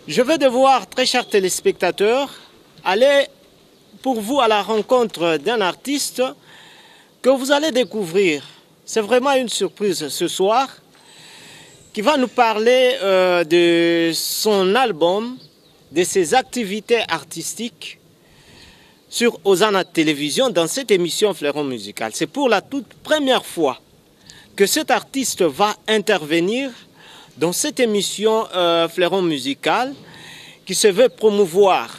Je vais devoir, très chers téléspectateurs, aller pour vous à la rencontre d'un artiste que vous allez découvrir. C'est vraiment une surprise ce soir, qui va nous parler de son album, de ses activités artistiques sur Hosanna Télévision dans cette émission Fleuron Musical. C'est pour la toute première fois que cet artiste va intervenir dans cette émission Fleuron Musical qui se veut promouvoir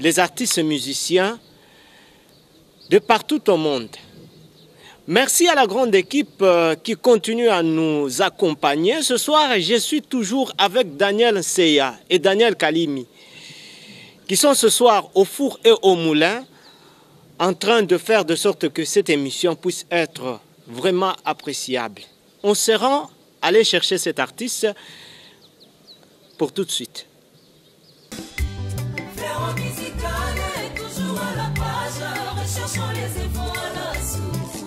les artistes musiciens de partout au monde. Merci à la grande équipe qui continue à nous accompagner. Ce soir, je suis toujours avec Daniel Seya et Daniel Kalimi, qui sont ce soir au four et au moulin, en train de faire de sorte que cette émission puisse être vraiment appréciable. On se rend aller chercher cet artiste pour tout de suite. Fleuron Musical est toujours à la page, recherchons les infos à la source.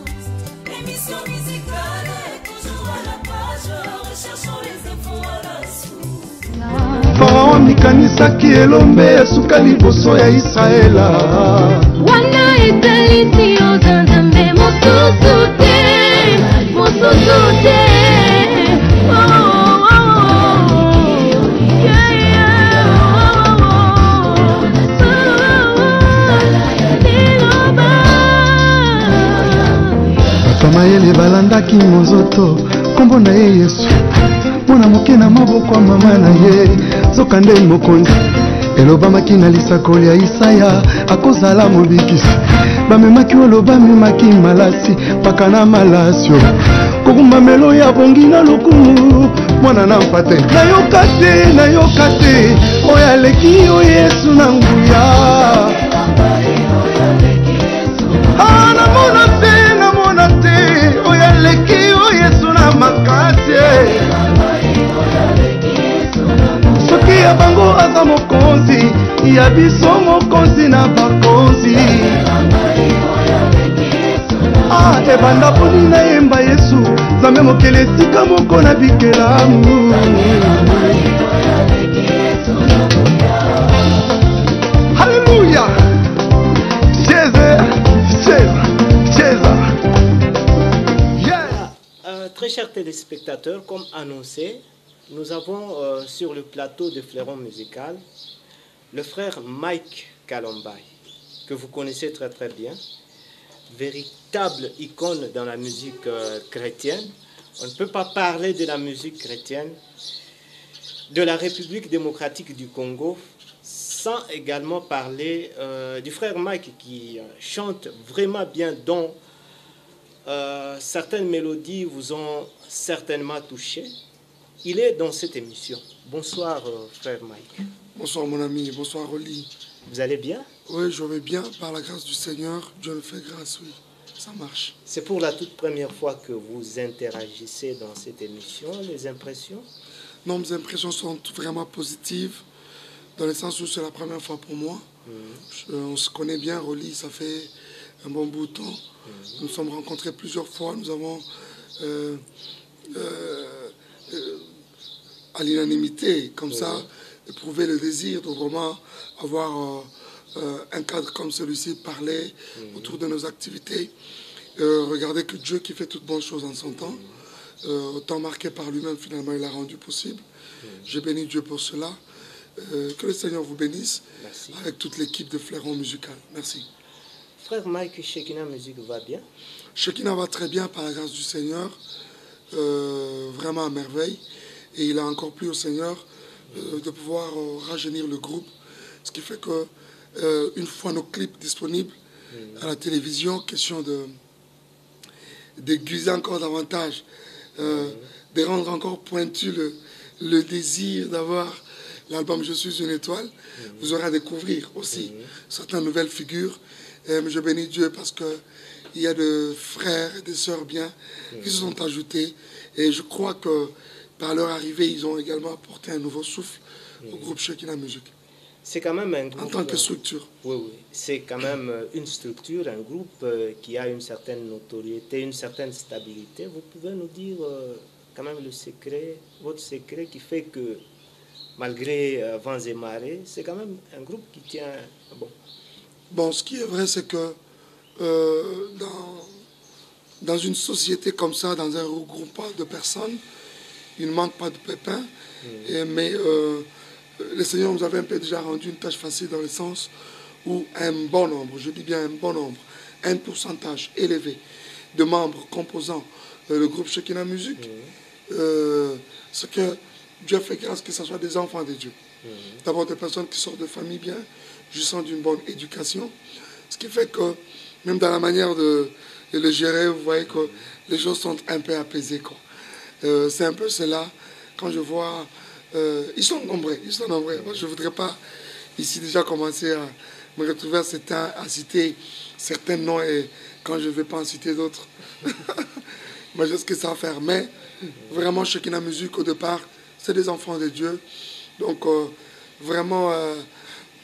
Émission musicale est toujours à la page, recherchons les infos à la source. Pharaon mikanisaki elombe esuka liboso ya Israela. Wana etalisi ozanzambe mosusu te, mosusu te. Mayele balandaki mozoto kombo na ye Yesu mwana moke na maboko ya mama na ye zoka nde mokonzi elobamaki na lisakoli ya Isaya akozala mobikisi bamemaki oloba memaki malasi mpaka na malasio kokumba melo ya bongi na lokumu mwana na mpate nayoka te oyo aleki yo Yesu na nguya namona te oyo aleki yo Yesu na makasi soki ya bango aza mokonzi ya biso mokonzi na bakonzi ebanda poni na yemba Yesu nzambe mokele esika moko na bikelamu Haleluya. Très chers téléspectateurs, comme annoncé, nous avons sur le plateau de Fleuron Musical le frère Mike Kalombai, que vous connaissez très très bien, véritable icône dans la musique chrétienne. On ne peut pas parler de la musique chrétienne de la République démocratique du Congo sans également parler du frère Mike qui chante vraiment bien, dont certaines mélodies vous ont certainement touché. Il est dans cette émission. Bonsoir frère Mike. Bonsoir mon ami, bonsoir Oli. Vous allez bien? Oui, je vais bien, par la grâce du Seigneur, Dieu me fait grâce, oui, ça marche. C'est pour la toute première fois que vous interagissez dans cette émission, les impressions? Non, mes impressions sont vraiment positives, dans le sens où c'est la première fois pour moi. On se connaît bien, Oli, ça fait un bon bout de temps. Nous nous sommes rencontrés plusieurs fois, nous avons à l'unanimité, comme ça, éprouvé le désir de vraiment avoir un cadre comme celui-ci, parler autour de nos activités. Regardez que Dieu qui fait toutes bonnes choses en son temps, autant marqué par lui-même, finalement, il a rendu possible. Je bénis Dieu pour cela. Que le Seigneur vous bénisse. Merci. Avec toute l'équipe de Fleuron Musical. Merci. Frère Mike, Shekinah Musique va bien? Shekinah va très bien par la grâce du Seigneur, vraiment à merveille. Et il a encore plu au Seigneur de pouvoir rajeunir le groupe. Ce qui fait que une fois nos clips disponibles à la télévision, question d'aiguiser encore davantage, de rendre encore pointu le désir d'avoir l'album Je suis une étoile. Vous aurez à découvrir aussi certaines nouvelles figures. Je bénis Dieu parce qu'il y a de frères et de sœurs bien qui se sont ajoutés. Et je crois que par leur arrivée, ils ont également apporté un nouveau souffle au groupe Shekinah Musique. C'est quand même un groupe... En tant que structure. Oui, oui. C'est quand même une structure, un groupe qui a une certaine notoriété, une certaine stabilité. Vous pouvez nous dire quand même le secret, votre secret qui fait que malgré vents et marées, c'est quand même un groupe qui tient bon. Bon, ce qui est vrai, c'est que dans une société comme ça, dans un regroupement de personnes, il ne manque pas de pépins. Mais le Seigneur nous avait un peu déjà rendu une tâche facile dans le sens où un bon nombre, je dis bien un bon nombre, un pourcentage élevé de membres composant le groupe Shekinah Musique, c'est que Dieu fait grâce que ce soit des enfants de Dieu. D'abord des personnes qui sortent de familles bien, jouissant d'une bonne éducation. Ce qui fait que même dans la manière de le gérer, vous voyez que les choses sont un peu apaisées, quoi. C'est un peu cela, quand je vois... ils sont nombreux, ils sont nombreux. Moi, je ne voudrais pas ici déjà commencer à me retrouver à citer certains noms et quand je ne vais pas en citer d'autres. Moi, je sais ce que ça va faire. Mais vraiment, Shekinah Musique, au départ, c'est des enfants de Dieu. Donc, vraiment,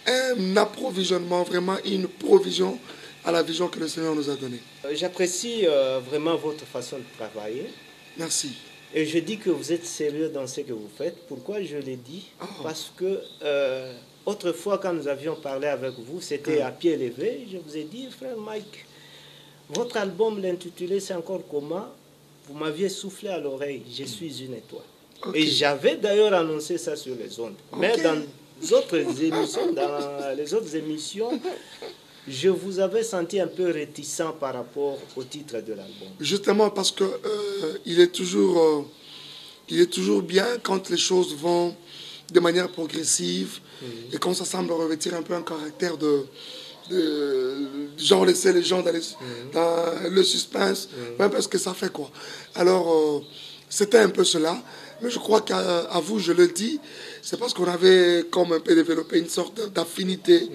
un approvisionnement, vraiment une provision à la vision que le Seigneur nous a donnée. J'apprécie vraiment votre façon de travailler. Merci. Et je dis que vous êtes sérieux dans ce que vous faites. Pourquoi je l'ai dit? Parce que autrefois, quand nous avions parlé avec vous, c'était à pied levé. Je vous ai dit, frère Mike, votre album, l'intitulé, c'est encore comment? Vous m'aviez soufflé à l'oreille, je suis une étoile. Et j'avais d'ailleurs annoncé ça sur les ondes. Mais dans les autres émissions, je vous avais senti un peu réticent par rapport au titre de l'album. Justement parce que il est toujours bien quand les choses vont de manière progressive et quand ça semble revêtir un peu un caractère de genre laisser les gens dans le suspense, même parce que ça fait quoi. Alors c'était un peu cela. Mais je crois qu'à vous, je le dis, c'est parce qu'on avait comme un peu développé une sorte d'affinité.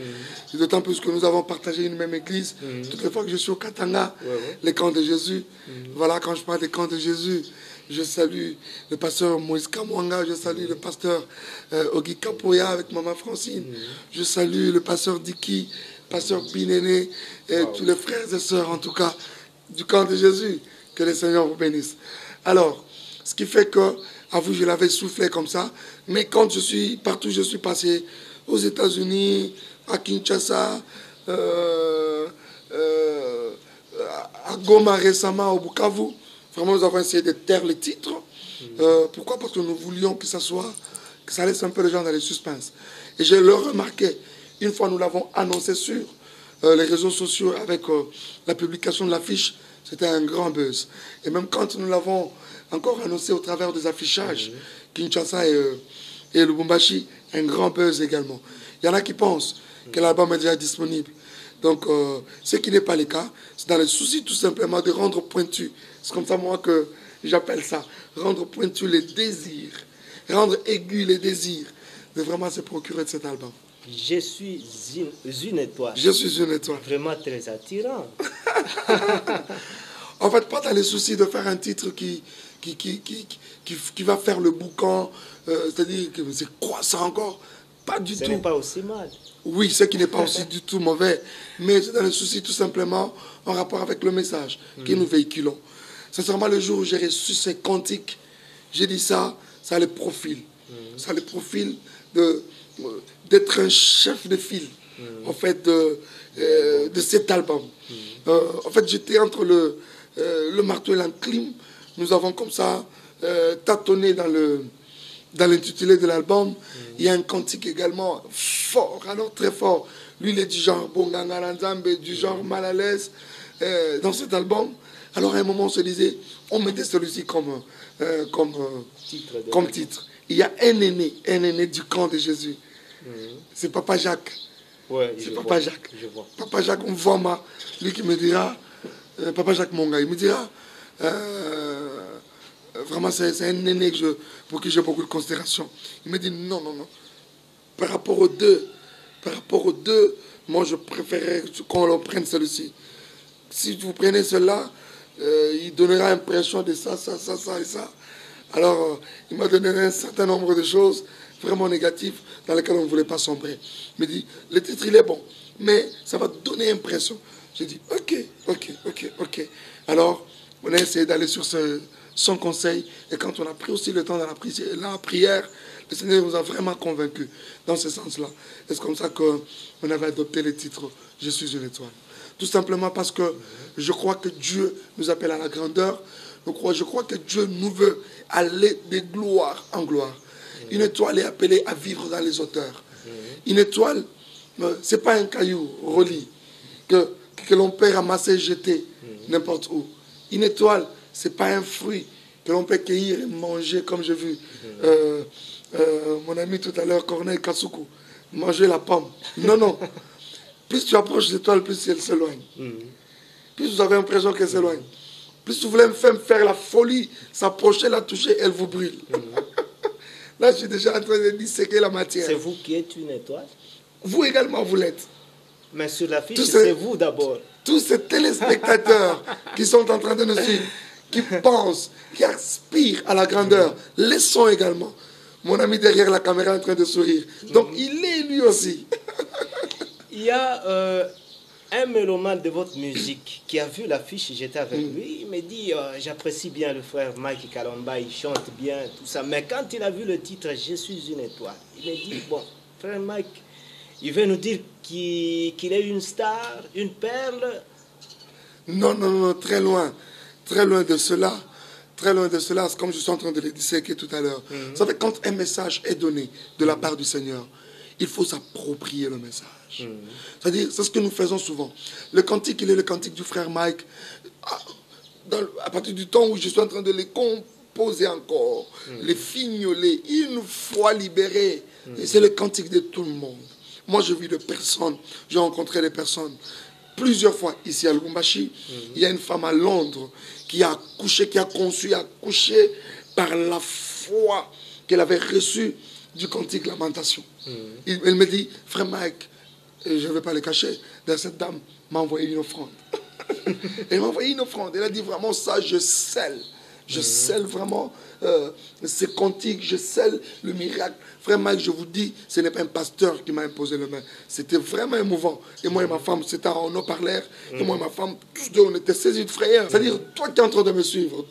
D'autant plus que nous avons partagé une même église. Toutes les fois que je suis au Katanga, les camps de Jésus, voilà, quand je parle des camps de Jésus, je salue le pasteur Moïse Kamwanga, je salue le pasteur Ogi Kapoya avec Maman Francine, je salue le pasteur Diki, pasteur Binene, et tous les frères et sœurs, en tout cas, du camp de Jésus. Que le Seigneur vous bénisse. Alors, ce qui fait que, à vous, je l'avais soufflé comme ça. Mais quand je suis partout, je suis passé aux États-Unis, à Kinshasa, à Goma récemment, au Bukavu. Vraiment, nous avons essayé de taire les titres. Pourquoi? Parce que nous voulions que ça laisse un peu les gens dans les suspens. Et je le remarquais, une fois nous l'avons annoncé sur les réseaux sociaux avec la publication de l'affiche, c'était un grand buzz. Et même quand nous l'avons encore annoncé au travers des affichages, Kinshasa et Lubumbashi, un grand buzz également. Il y en a qui pensent que l'album est déjà disponible. Donc, ce qui n'est pas le cas, c'est dans le souci tout simplement de rendre pointu. C'est comme ça, moi, que j'appelle ça. Rendre pointu les désirs. Rendre aigu les désirs de vraiment se procurer de cet album. Je suis une étoile. Je suis une étoile. Vraiment très attirant. En fait, pas dans les soucis de faire un titre qui va faire le boucan, c'est-à-dire que c'est croissant encore. Pas du tout. Ce n'est pas aussi mal. Oui, ce qui n'est pas aussi du tout mauvais, mais c'est dans le souci tout simplement en rapport avec le message que nous véhiculons. Sincèrement, le jour où j'ai reçu ces cantiques, j'ai dit ça a le profil. Ça a le profil d'être un chef de file, en fait, de cet album. En fait, j'étais entre le marteau et l'enclume. Nous avons comme ça tâtonné dans l'intitulé de l'album. Il y a un cantique également fort, alors très fort. Lui, il est du genre Bonganga Nzambe, du genre mal à l'aise dans cet album. Alors à un moment, on se disait, on mettait celui-ci comme titre. Il y a un aîné du camp de Jésus. C'est Papa Jacques. Ouais, c'est Papa Jacques. Je vois. Papa Jacques, on voit lui qui me dira, Papa Jacques Monga, il me dira, vraiment c'est un aîné pour qui j'ai beaucoup de considération. Il me dit non. Par rapport aux deux, moi je préférerais qu'on prenne celui-ci. Si vous prenez cela, il donnera l'impression de ça et ça. Alors, il m'a donné un certain nombre de choses vraiment négatives dans lesquelles on ne voulait pas sombrer. Il me dit, le titre il est bon, mais ça va donner impression. J'ai dit, ok. Alors, on a essayé d'aller sur son conseil, et quand on a pris aussi le temps dans la prière, Le Seigneur nous a vraiment convaincus dans ce sens-là. Et c'est comme ça qu'on avait adopté le titre « Je suis une étoile ». Tout simplement parce que je crois que Dieu nous appelle à la grandeur. Je crois que Dieu nous veut aller de gloire en gloire. Une étoile est appelée à vivre dans les hauteurs. Une étoile, ce n'est pas un caillou relié que l'on peut ramasser et jeter n'importe où. Une étoile, ce n'est pas un fruit que l'on peut cueillir et manger, comme j'ai vu mon ami tout à l'heure, Corneille Kassoukou, manger la pomme. Non, non. Plus tu approches l'étoile, plus elle s'éloigne. Plus vous avez l'impression qu'elle s'éloigne. Plus vous voulez me faire la folie, s'approcher, la toucher, elle vous brûle. Là, je suis déjà en train de disséquer la matière. C'est vous qui êtes une étoile? Vous également, vous l'êtes. Mais sur l'affiche, c'est vous d'abord. Tous ces téléspectateurs qui sont en train de nous suivre, qui pensent, qui aspirent à la grandeur, les sont également. Mon ami derrière la caméra est en train de sourire. Donc, il est lui aussi. Il y a un mélomane de votre musique qui a vu l'affiche, j'étais avec lui, il me dit j'apprécie bien le frère Mike Kalamba, il chante bien, tout ça. Mais quand il a vu le titre Je suis une étoile, il me dit bon, frère Mike, il veut nous dire qu'il est une star, une perle. Non, non, non, très loin de cela. Très loin de cela, c'est comme je suis en train de le disséquer tout à l'heure. Vous savez, quand un message est donné de la part du Seigneur, il faut s'approprier le message. C'est-à-dire, c'est ce que nous faisons souvent. Le cantique, il est le cantique du frère Mike. À partir du temps où je suis en train de les composer encore, les fignoler, une fois libérés, c'est le cantique de tout le monde. Moi, je vis de personnes, j'ai rencontré des personnes plusieurs fois ici à Lubumbashi. Il y a une femme à Londres qui a accouché, qui a conçu, accouché par la foi qu'elle avait reçue du cantique Lamentation. Elle me dit, frère Mike, je ne vais pas le cacher, cette dame m'a envoyé une offrande. Elle m'a envoyé une offrande. Elle a dit vraiment ça, je scelle. Je scelle vraiment ces cantiques, je scelle le miracle. Frère Mike, je vous dis, ce n'est pas un pasteur qui m'a imposé la main. C'était vraiment émouvant. Et moi et ma femme, c'était en haut-parleur. Et moi et ma femme, tous deux, on était saisis de frayeur. C'est-à-dire, toi qui es en train de me suivre,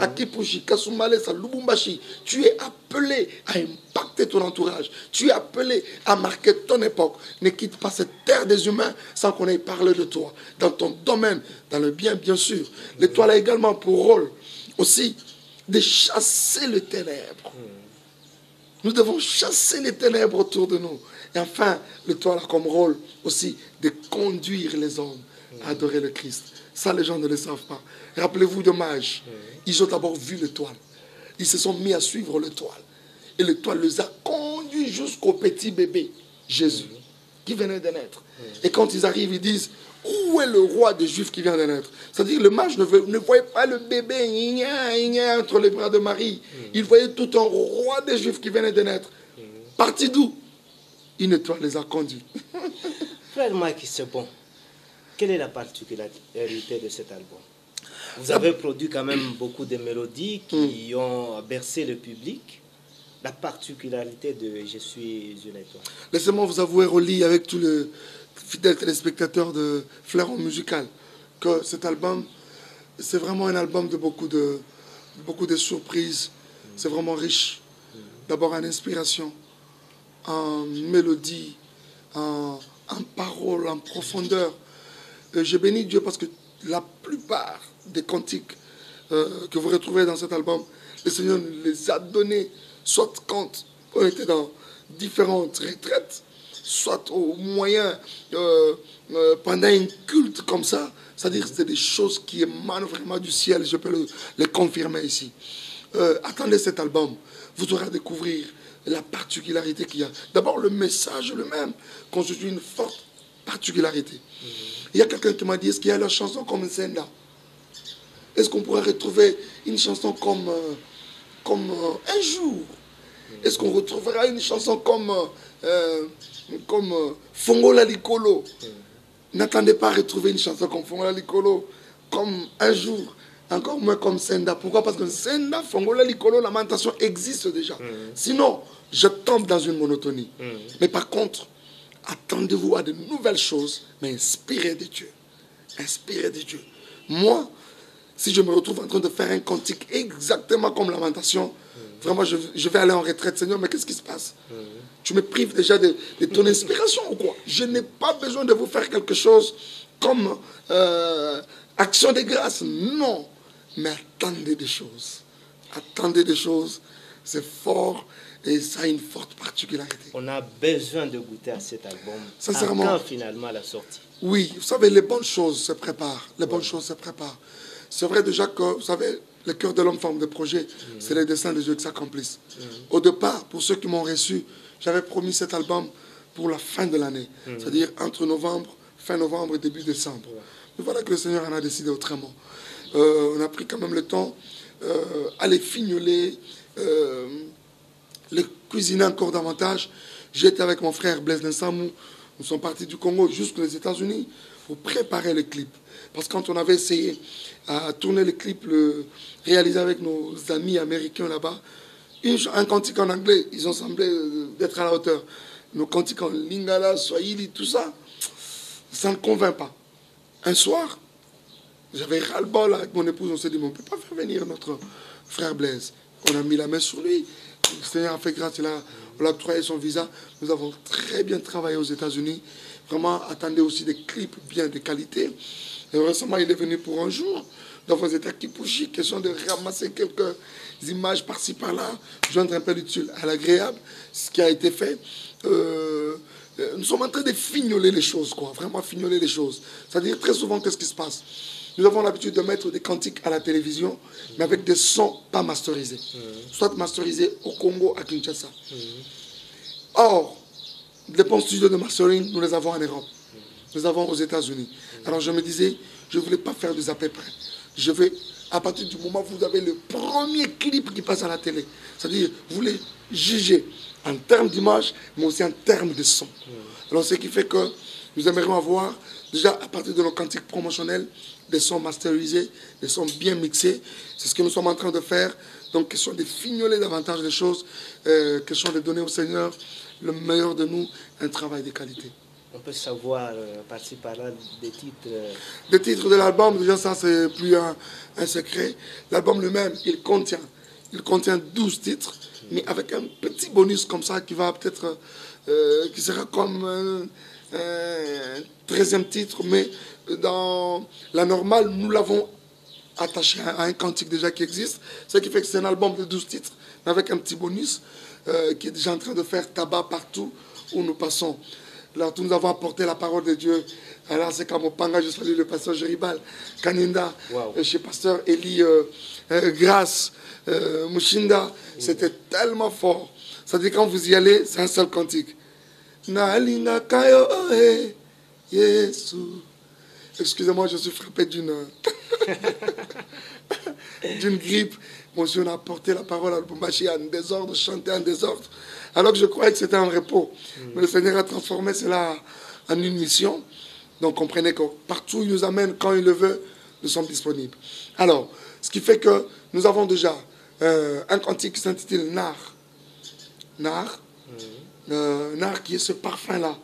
à Kipushi, Kasumale, à Lubumbashi, tu es appelé à impacter ton entourage. Tu es appelé à marquer ton époque. Ne quitte pas cette terre des humains sans qu'on ait parlé de toi. Dans ton domaine, dans le bien, bien sûr. L'étoile a également pour rôle aussi de chasser les ténèbres. Nous devons chasser les ténèbres autour de nous. Et enfin, l'étoile a comme rôle aussi de conduire les hommes à adorer le Christ. Ça, les gens ne le savent pas. Rappelez-vous de Mages. Ils ont d'abord vu l'étoile. Ils se sont mis à suivre l'étoile. Et l'étoile les a conduits jusqu'au petit bébé, Jésus, qui venait de naître. Et quand ils arrivent, ils disent, où est le roi des Juifs qui vient de naître? C'est-à-dire le mage ne voyait pas le bébé entre les bras de Marie. Il voyait tout un roi des Juifs qui venait de naître. Parti d'où? Une étoile les a conduits. Frère Mike, c'est bon. Quelle est la particularité de cet album? Vous avez produit quand même beaucoup de mélodies qui ont bercé le public. La particularité de Je suis une étoile. Laissez-moi vous avouer, Rolly, avec tous les fidèles téléspectateurs de Fleuron Musical, que cet album, c'est vraiment un album de beaucoup de surprises. C'est vraiment riche. D'abord en inspiration, en mélodie, en paroles, en profondeur. Je bénis Dieu parce que la plupart des cantiques que vous retrouvez dans cet album, le Seigneur nous les a donnés, soit quand on était dans différentes retraites, soit au moyen, pendant un culte comme ça. C'est-à-dire que c'est des choses qui émanent vraiment du ciel, je peux les confirmer ici. Attendez cet album, vous aurez à découvrir la particularité qu'il y a. D'abord, le message lui-même constitue une forte particularité. Il y a quelqu'un qui m'a dit, est-ce qu'il y a la chanson comme Senda? Est-ce qu'on pourrait retrouver une chanson comme Un jour? Est-ce qu'on retrouvera une chanson comme Fongola Likolo? N'attendez pas à retrouver une chanson comme Fongola Likolo, comme Un jour, encore moins comme Senda. Pourquoi? Parce que Senda, Fongola Likolo, Lamentation existe déjà. Sinon, je tombe dans une monotonie. Mais par contre, attendez-vous à de nouvelles choses, mais inspirées de Dieu. Inspirées de Dieu. Moi, si je me retrouve en train de faire un cantique exactement comme Lamentation, Vraiment, je vais aller en retraite, Seigneur, mais qu'est-ce qui se passe? Tu me prives déjà de ton inspiration ou quoi? Je n'ai pas besoin de vous faire quelque chose comme action de grâce. Non. Mais attendez des choses. Attendez des choses. C'est fort et ça a une forte particularité. On a besoin de goûter à cet album. Sincèrement. Quand finalement la sortie? Oui, vous savez, les bonnes choses se préparent. Les bonnes choses se préparent. C'est vrai déjà que, vous savez, le cœur de l'homme forme de projet. C'est les desseins de Dieu qui s'accomplissent. Au départ, pour ceux qui m'ont reçu, j'avais promis cet album pour la fin de l'année. C'est-à-dire entre fin novembre et début décembre. Mais voilà que le Seigneur en a décidé autrement. On a pris quand même le temps à les fignoler, les cuisiner encore davantage. J'étais avec mon frère Blaise Nsamou. Nous sommes partis du Congo jusqu'aux États-Unis pour préparer le clip. Parce que quand on avait essayé à tourner le clip, réalisé avec nos amis américains là-bas, un cantique en anglais, ils ont semblé d'être à la hauteur. Nos cantiques en lingala, swahili, tout ça, ça ne convainc pas. Un soir, j'avais ras-le-bol avec mon épouse, on s'est dit, mais on ne peut pas faire venir notre frère Blaise. On a mis la main sur lui. Le Seigneur a fait grâce, on a octroyé son visa. Nous avons très bien travaillé aux États-Unis. Vraiment, attendez aussi des clips bien de qualité. Et récemment, il est venu pour un jour dans vos états Kipushi, question de ramasser quelques images par-ci, par-là, joindre un peu l'utile à l'agréable, ce qui a été fait. Nous sommes en train de fignoler les choses, quoi, vraiment fignoler les choses. C'est-à-dire, très souvent, qu'est-ce qui se passe? Nous avons l'habitude de mettre des cantiques à la télévision, mais avec des sons pas masterisés. Soit masterisés au Congo, à Kinshasa. Or, les bons studios de mastering, nous les avons en Europe. Nous les avons aux États-Unis. Alors je me disais, je ne voulais pas faire des à peu près. Je vais, à partir du moment où vous avez le premier clip qui passe à la télé, c'est-à-dire, vous les jugez en termes d'image, mais aussi en termes de son. Alors ce qui fait que nous aimerions avoir, déjà à partir de nos cantiques promotionnels, des sons masterisés, des sons bien mixés. C'est ce que nous sommes en train de faire. Donc, question de fignoler davantage les choses, question de donner au Seigneur le meilleur de nous, un travail de qualité. On peut savoir, par-ci par-là, des titres. Les titres de l'album, déjà ça c'est plus un secret. L'album lui-même, il contient 12 titres, mais avec un petit bonus comme ça qui va peut-être, qui sera comme un 13e titre, mais dans la normale, nous l'avons attaché à un cantique déjà qui existe, ce qui fait que c'est un album de 12 titres, mais avec un petit bonus qui est déjà en train de faire tabac partout où nous passons. Là, nous avons apporté la parole de Dieu. Alors, c'est comme au Panga, je salue le pasteur Jeribal, Kaninda, chez pasteur Eli Grasse, Mushinda. C'était tellement fort. C'est-à-dire, quand vous y allez, c'est un seul cantique. Nalina Kayo, Yesu. Excusez-moi, je suis frappé d'une grippe. Monsieur, on a apporté la parole à Lubumbashi en désordre, chanté en désordre. Alors que je croyais que c'était un repos. Mais le Seigneur a transformé cela en une mission. Donc comprenez que partout où il nous amène, quand il le veut, nous sommes disponibles. Alors, ce qui fait que nous avons déjà un cantique qui s'intitule Nar. Nar. Nar qui est ce parfum-là.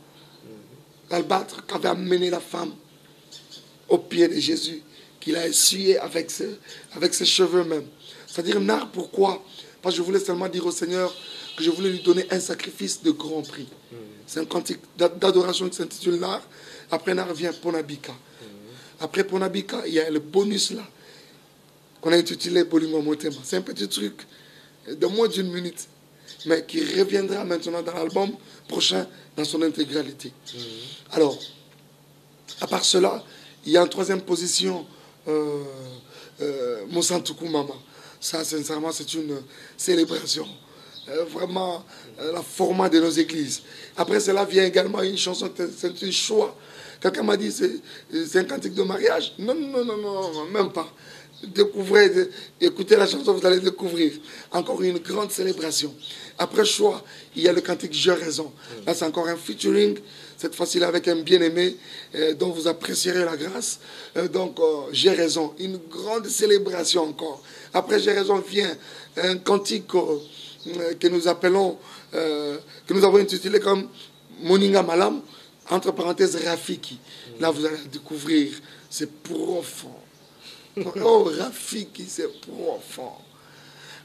L'albâtre qu'avait amené la femme au pied de Jésus, qu'il a essuyé avec ses cheveux même. C'est-à-dire Nar, pourquoi? Parce que je voulais seulement dire au Seigneur que je voulais lui donner un sacrifice de grand prix. C'est un cantique d'adoration qui s'intitule Nar. Après Nar vient Ponabika. Après Ponabika, il y a le bonus là, qu'on a intitulé Bolingo Motema. C'est un petit truc de moins d'une minute, mais qui reviendra maintenant dans l'album prochain dans son intégralité. Alors, à part cela, il y a en troisième position Monsantuku Mama. Ça, sincèrement, c'est une célébration. Vraiment, la format de nos églises. Après cela vient également une chanson, c'est un choix. Quelqu'un m'a dit, c'est un cantique de mariage. Non, non, non, non, même pas. Découvrez, écoutez la chanson, vous allez découvrir. Encore une grande célébration. Après choix, il y a le cantique J'ai raison. Là, c'est encore un featuring, cette fois-ci avec un bien-aimé dont vous apprécierez la grâce. Donc, J'ai raison. Une grande célébration encore. Après J'ai raison vient un cantique que nous appelons, que nous avons intitulé comme Moninga Malam, entre parenthèses Rafiki. Là, vous allez découvrir, c'est profond. Oh, Rafiki, c'est profond.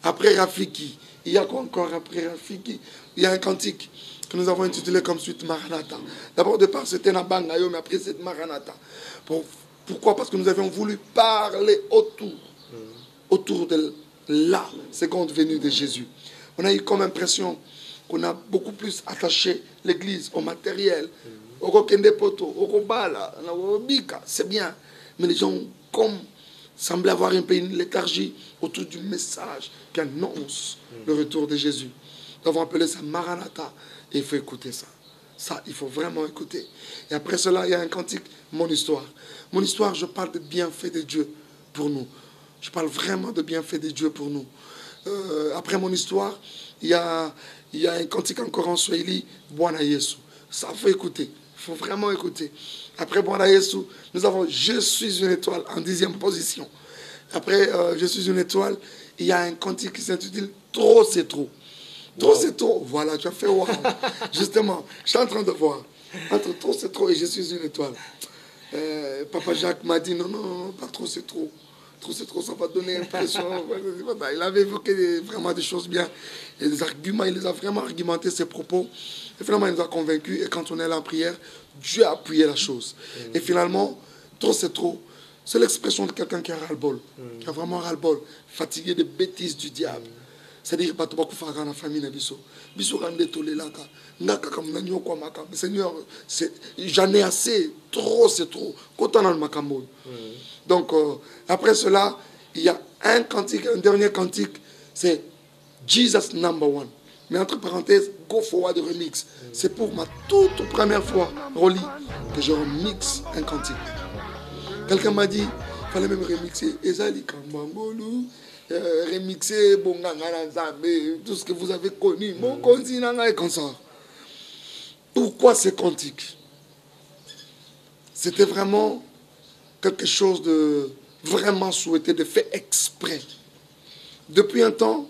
Après Rafiki, il y a quoi encore après Rafiki? Il y a un cantique que nous avons intitulé comme suite Maranatha. D'abord, au départ, c'était Nabangayo, mais après, c'est Maranatha. Pourquoi? Parce que nous avions voulu parler autour de la seconde venue de Jésus. On a eu comme impression qu'on a beaucoup plus attaché l'Église au matériel, au Rokende Poto, au Robala, au Bika, c'est bien. Mais les gens comme semblaient avoir un peu une léthargie autour du message qui annonce le retour de Jésus. Nous avons appelé ça Maranatha et il faut écouter ça. Ça, il faut vraiment écouter. Et après cela, il y a un cantique, mon histoire. Mon histoire, je parle de bienfaits de Dieu pour nous. Je parle vraiment de bienfaits de Dieu pour nous. Après mon histoire, il y a un cantique encore en Swahili, Bwana Yesu. Ça, il faut écouter. Il faut vraiment écouter. Après Bwana Yesu, nous avons Je suis une étoile en 10e position. Après Je suis une étoile, il y a un cantique qui s'intitule Trop c'est trop. Trop c'est trop. Voilà, tu as fait wow. Justement, je suis en train de voir. Entre Trop c'est trop et Je suis une étoile. Papa Jacques m'a dit non, pas trop c'est trop. Trop c'est trop, ça va donner l'impression. Il avait évoqué vraiment des choses bien. Et des arguments, il les a vraiment argumenté ses propos. Et finalement, il nous a convaincus. Et quand on est là en prière, Dieu a appuyé la chose. Et finalement, trop c'est trop. C'est l'expression de quelqu'un qui a ras-le-bol. Qui a vraiment ras-le-bol. Fatigué des bêtises du diable. C'est-à-dire que la famille de Bissot. Bissot Seigneur, j'en ai assez. Trop c'est trop. Donc, après cela, il y a un cantique, un dernier cantique, c'est Jesus Number One. Mais entre parenthèses, Go Forward Remix. C'est pour ma toute première fois, Rolly, que je remixe un cantique. Quelqu'un m'a dit, il fallait même remixer Ezali Kambangolu, remixer Bonganga Nzambe, tout ce que vous avez connu, mon continent et comme ça. Pourquoi ces cantiques? C'était vraiment quelque chose de vraiment souhaité, de fait exprès. Depuis un temps,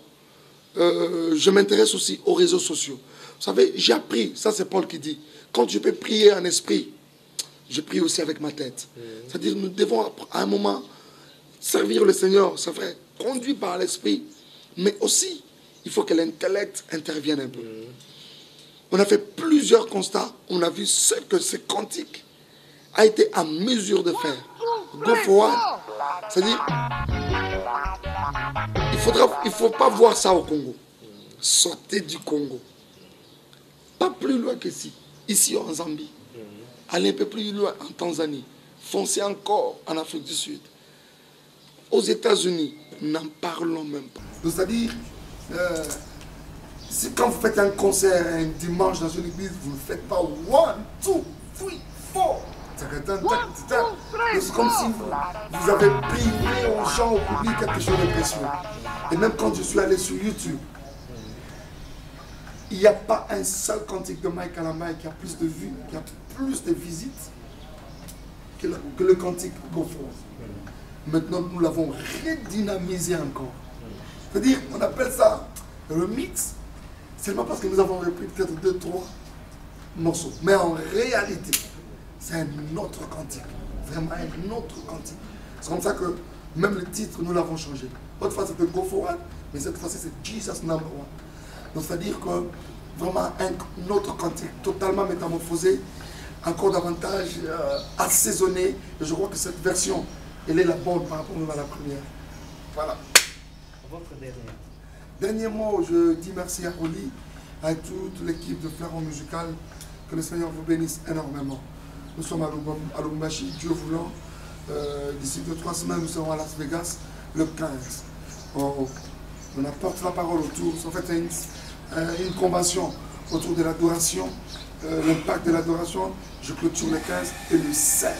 je m'intéresse aussi aux réseaux sociaux. Vous savez, j'ai appris, ça c'est Paul qui dit, quand je peux prier en esprit, je prie aussi avec ma tête. C'est-à-dire nous devons à un moment servir le Seigneur, c'est vrai, conduit par l'esprit, mais aussi il faut que l'intellect intervienne un peu. On a fait plusieurs constats, on a vu ce que ce cantique a été en mesure de faire. Go forward. C'est-à-dire, il ne faut pas voir ça au Congo. Sortez du Congo. Pas plus loin qu'ici. Ici en Zambie. Allez un peu plus loin en Tanzanie. Foncez encore en Afrique du Sud. Aux États-Unis, n'en parlons même pas. C'est-à-dire, quand vous faites un concert un dimanche dans une église, vous ne faites pas 1, 2, 3, 4. C'est comme si vous avez privé aux gens, au public, quelque chose de précieux. Et même quand je suis allé sur YouTube, il n'y a pas un seul cantique de Mike Alamai qui a plus de vues, qui a plus de visites que le cantique Go Forward. Maintenant, nous l'avons redynamisé encore. C'est-à-dire, on appelle ça remix, seulement parce que nous avons repris peut-être 2, 3 morceaux. Mais en réalité, c'est un autre cantique. Vraiment un autre cantique. C'est comme ça que même le titre, nous l'avons changé. Autrefois, c'était Go Forward, mais cette fois-ci, c'est Jesus Number One. Donc, c'est-à-dire que vraiment un autre cantique, totalement métamorphosé, encore davantage assaisonné. Et je crois que cette version, elle est la bonne par rapport à la première. Voilà. Votre Dernier mot, je dis merci à Rolly, à toute l'équipe de Fleuron Musical. Que le Seigneur vous bénisse énormément. Nous sommes à Lubumbashi, Dieu voulant. D'ici 2-3 semaines, nous serons à Las Vegas, le 15. On apporte la parole autour. En fait, c'est une convention autour de l'adoration, l'impact de l'adoration. Je clôture le 15 et le 16.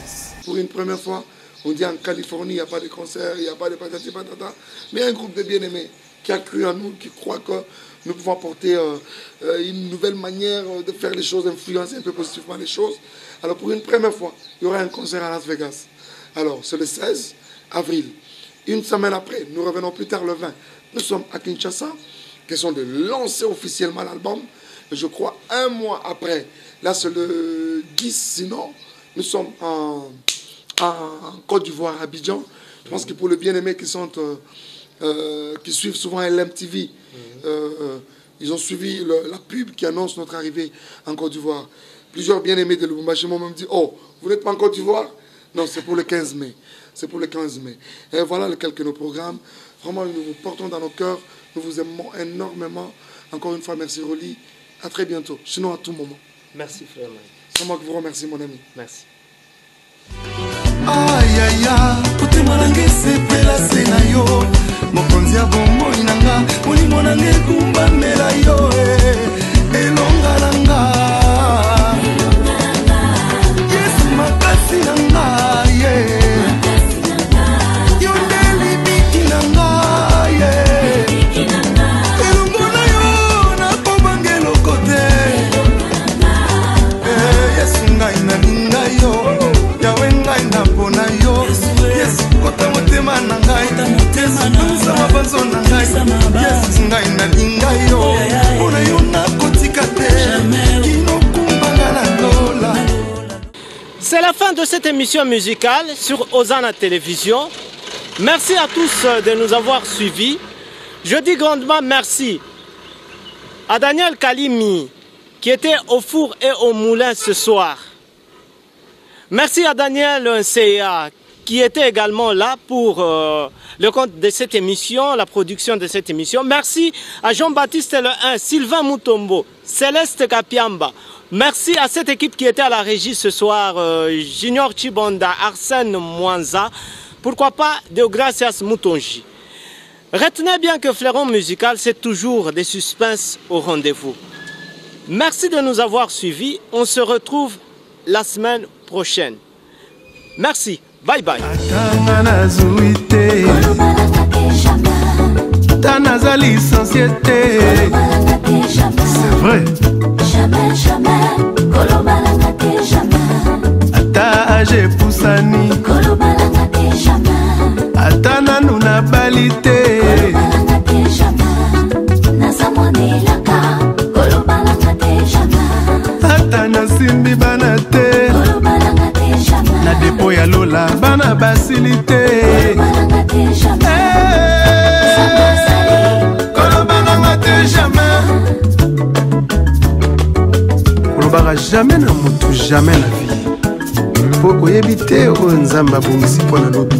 Pour une première fois, on dit en Californie, il n'y a pas de concert, il n'y a pas de patati patata. Mais il y a un groupe de bien-aimés qui a cru en nous, qui croit que nous pouvons apporter une nouvelle manière de faire les choses, influencer un peu positivement les choses. Alors pour une première fois, il y aura un concert à Las Vegas. Alors c'est le 16 avril. Une semaine après, nous revenons plus tard le 20. Nous sommes à Kinshasa, question de lancer officiellement l'album. Je crois 1 mois après, là c'est le 10 sinon, nous sommes en Côte d'Ivoire, à Abidjan. Je pense que pour les bien-aimés qui sont qui suivent souvent LMTV. Ils ont suivi la pub qui annonce notre arrivée en Côte d'Ivoire. Plusieurs bien-aimés de Lubumbashi m'ont même dit « Oh, vous n'êtes pas en Côte d'Ivoire ?» Non, c'est pour le 15 mai. C'est pour le 15 mai. Et voilà quelques de nos programmes. Vraiment, nous vous portons dans nos cœurs. Nous vous aimons énormément. Encore une fois, merci Rolly. À très bientôt. Sinon, à tout moment. Merci frère Mike. C'est moi qui vous remercie, mon ami. Merci. Aïe aïe aïe, côté malangue c'est la senayo. Mokonzi abomoi nanga, moni monange kumba mela yo. Elonga nanga, yes makasi nanga, yeah. Yondeli biki nanga, yeah. Elongo na yo na kobangelo kote. Yes ngai na ninga yo. C'est la fin de cette émission musicale sur Ozana Télévision. Merci à tous de nous avoir suivis. Je dis grandement merci à Daniel Kalimi qui était au four et au moulin ce soir. Merci à Daniel Nseya qui était également là pour le compte de cette émission, la production de cette émission. Merci à Jean-Baptiste Le 1, Sylvain Mutombo, Céleste Kapiamba. Merci à cette équipe qui était à la régie ce soir, Junior Chibonda, Arsène Mwanza, pourquoi pas Deogracias Moutonji. Retenez bien que Fleuron Musical, c'est toujours des suspens au rendez-vous. Merci de nous avoir suivis. On se retrouve la semaine prochaine. Merci. Bye bye. C'est vrai. Jamais, jamais, Kolobalanga te jamais. Ata age pusani. Kolobalanga te jamais. Ata nanu na balite. Kolobalanga te jamais. Nasamone laka. Kolobalanga te jamais. Ata nasimbi bana te. Kolobalanga te jamais. Na depo ya lola bana basilite. Kolobalanga te jamais. Samba Kolobalanga te jamais. Jamais na mutu jamais na vie. Poko yebite o nzamba bongisi pona lobi.